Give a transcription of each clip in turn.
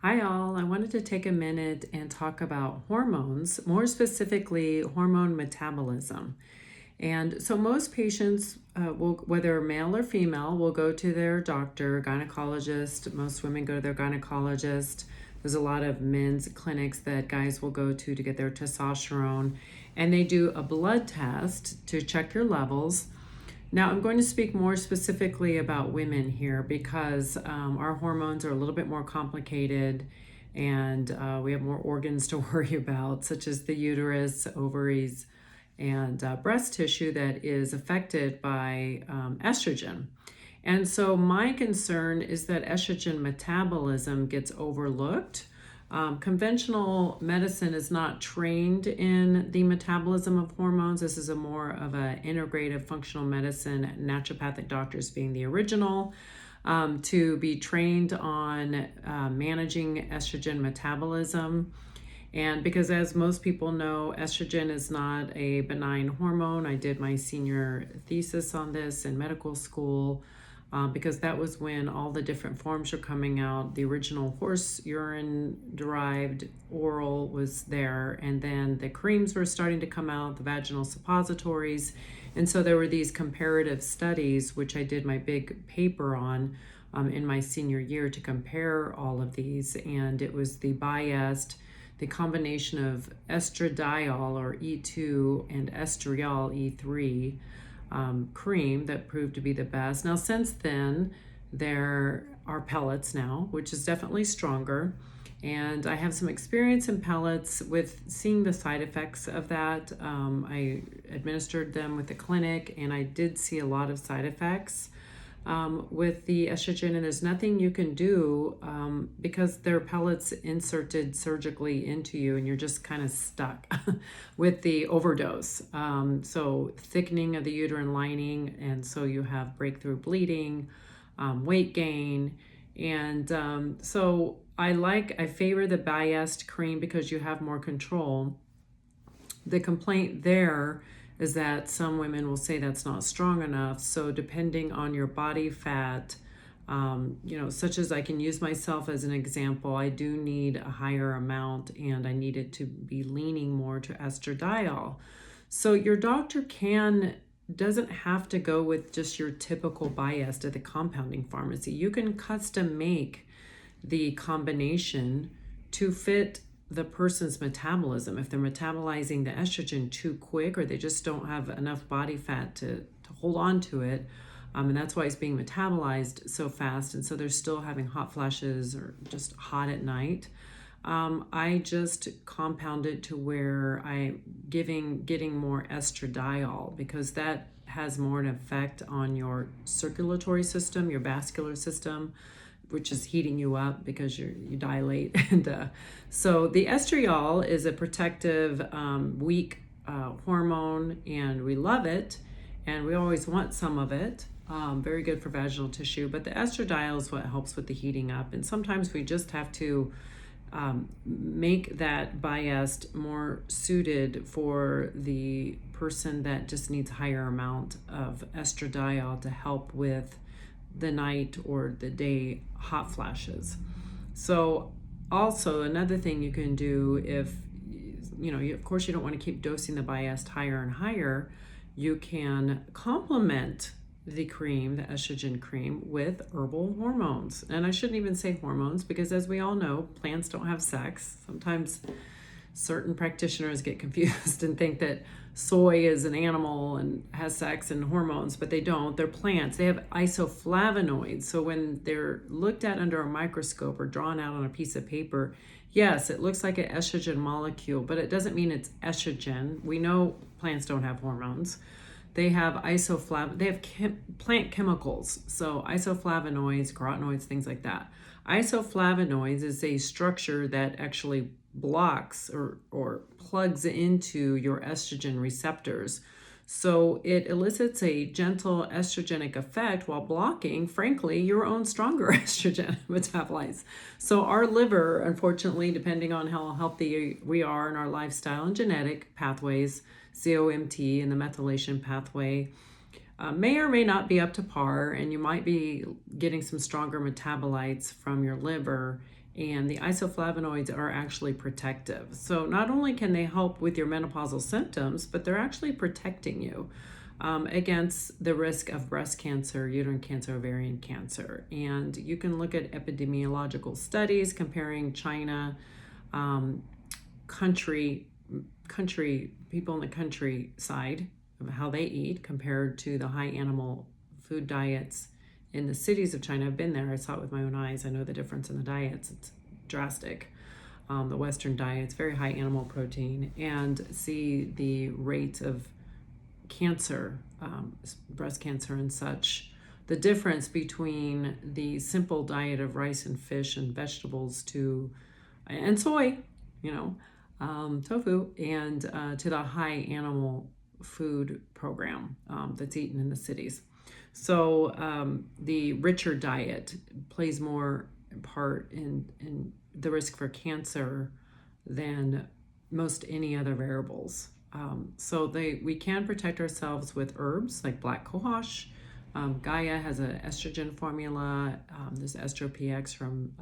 Hi all, I wanted to take a minute and talk about hormones, more specifically hormone metabolism. And so most patients, whether male or female, will go to their doctor, gynecologist. Most women go to their gynecologist. There's a lot of men's clinics that guys will go to get their testosterone. And they do a blood test to check your levels. Now, I'm going to speak more specifically about women here because our hormones are a little bit more complicated and we have more organs to worry about, such as the uterus, ovaries, and breast tissue that is affected by estrogen. And so, my concern is that estrogen metabolism gets overlooked. Conventional medicine is not trained in the metabolism of hormones. This is a more of an integrative functional medicine, naturopathic doctors being the original, to be trained on managing estrogen metabolism. And because, as most people know, estrogen is not a benign hormone. I did my senior thesis on this in medical school. Because that was when all the different forms were coming out. The original horse urine derived oral was there, and then the creams were starting to come out, the vaginal suppositories. And so there were these comparative studies, which I did my big paper on in my senior year to compare all of these. And it was the Biest, the combination of estradiol or E2 and estriol E3 cream that proved to be the best. Now, since then, there are pellets now, which is definitely stronger. And I have some experience in pellets with seeing the side effects of that. I administered them with the clinic, and I did see a lot of side effects with the estrogen, and there's nothing you can do because they're pellets inserted surgically into you, and you're just kind of stuck with the overdose. So thickening of the uterine lining, and so you have breakthrough bleeding, weight gain, and so I favor the Biest cream because you have more control. The complaint there is that some women will say that's not strong enough. So depending on your body fat, such as I can use myself as an example, I do need a higher amount and I need it to be leaning more to estradiol. So your doctor doesn't have to go with just your typical Biest at the compounding pharmacy. You can custom make the combination to fit the person's metabolism. If they're metabolizing the estrogen too quick or they just don't have enough body fat to hold on to it, and that's why it's being metabolized so fast, and so they're still having hot flashes or just hot at night, I just compound it to where I'm getting more estradiol because that has more an effect on your circulatory system, your vascular system, which is heating you up because you dilate. And so the estriol is a protective, weak hormone, and we love it, and we always want some of it. Very good for vaginal tissue, but the estradiol is what helps with the heating up. And sometimes we just have to make that Biest more suited for the person that just needs a higher amount of estradiol to help with the night or the day hot flashes. So also another thing you can do, if of course you don't want to keep dosing the Biest higher and higher, you can complement the cream, the estrogen cream, with herbal hormones. And I shouldn't even say hormones because, as we all know, plants don't have sex. Sometimes certain practitioners get confused and think that soy is an animal and has sex and hormones, but they don't. They're plants. They have isoflavonoids. So when they're looked at under a microscope or drawn out on a piece of paper, yes, it looks like an estrogen molecule, but it doesn't mean it's estrogen. We know plants don't have hormones. They have plant chemicals. So isoflavonoids, carotenoids, things like that. Isoflavonoids is a structure that actually blocks or plugs into your estrogen receptors. So it elicits a gentle estrogenic effect while blocking, frankly, your own stronger estrogen metabolites. So our liver, unfortunately, depending on how healthy we are in our lifestyle and genetic pathways, COMT and the methylation pathway, may or may not be up to par, and you might be getting some stronger metabolites from your liver, And the isoflavonoids are actually protective. So not only can they help with your menopausal symptoms, but they're actually protecting you against the risk of breast cancer, uterine cancer, ovarian cancer. And you can look at epidemiological studies comparing China, people in the countryside, of how they eat compared to the high animal food diets in the cities of China. I've been there. I saw it with my own eyes. I know the difference in the diets. It's drastic. The Western diet's very high animal protein, and see the rate of cancer, breast cancer and such. The difference between the simple diet of rice and fish and vegetables and soy, tofu, and to the high animal food program that's eaten in the cities. So the richer diet plays more part in the risk for cancer than most any other variables. So we can protect ourselves with herbs like black cohosh. Gaia has an estrogen formula. There's EstroPX from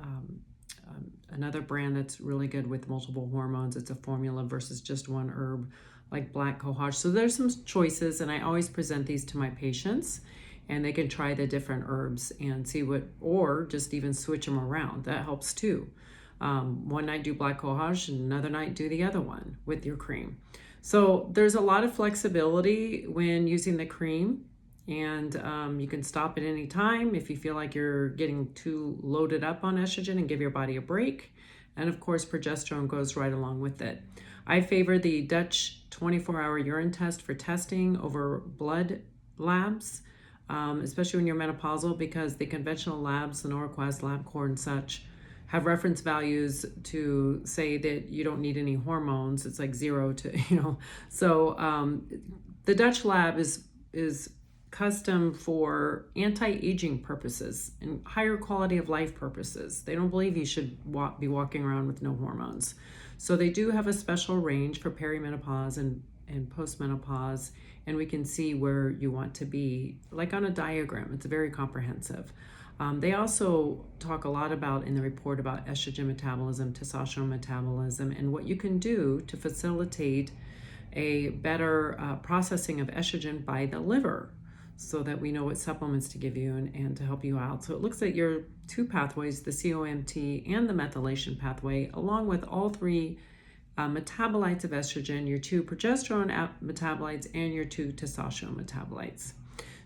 another brand that's really good with multiple hormones. It's a formula versus just one herb like black cohosh. So there's some choices, and I always present these to my patients, and they can try the different herbs and see or just even switch them around. That helps too. One night do black cohosh and another night do the other one with your cream. So there's a lot of flexibility when using the cream, and you can stop at any time if you feel like you're getting too loaded up on estrogen, and give your body a break. And of course, progesterone goes right along with it. I favor the Dutch 24-hour urine test for testing over blood labs, especially when you're menopausal, because the conventional labs, the Norquest, LabCorp, and such, have reference values to say that you don't need any hormones. It's like 0 to, So the Dutch lab is custom for anti-aging purposes and higher quality of life purposes. They don't believe you should be walking around with no hormones. So they do have a special range for perimenopause and postmenopause, and we can see where you want to be, like on a diagram. It's very comprehensive. They also talk a lot in the report about estrogen metabolism, testosterone metabolism, and what you can do to facilitate a better processing of estrogen by the liver, so that we know what supplements to give you and to help you out. So it looks at your two pathways, the COMT and the methylation pathway, along with all three metabolites of estrogen, your two progesterone metabolites, and your two testosterone metabolites.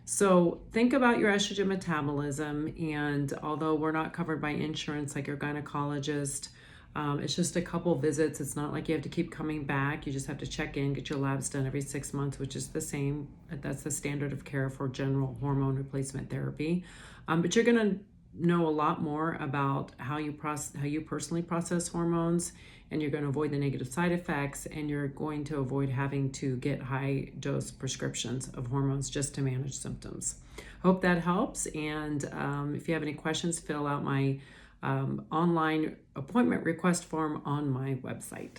So think about your estrogen metabolism, and although we're not covered by insurance like your gynecologist, it's just a couple visits. It's not like you have to keep coming back. You just have to check in, get your labs done every 6 months, which is the same. That's the standard of care for general hormone replacement therapy. But you're going to know a lot more about how you personally process hormones, and you're going to avoid the negative side effects, and you're going to avoid having to get high dose prescriptions of hormones just to manage symptoms. Hope that helps. And if you have any questions, fill out my online appointment request form on my website.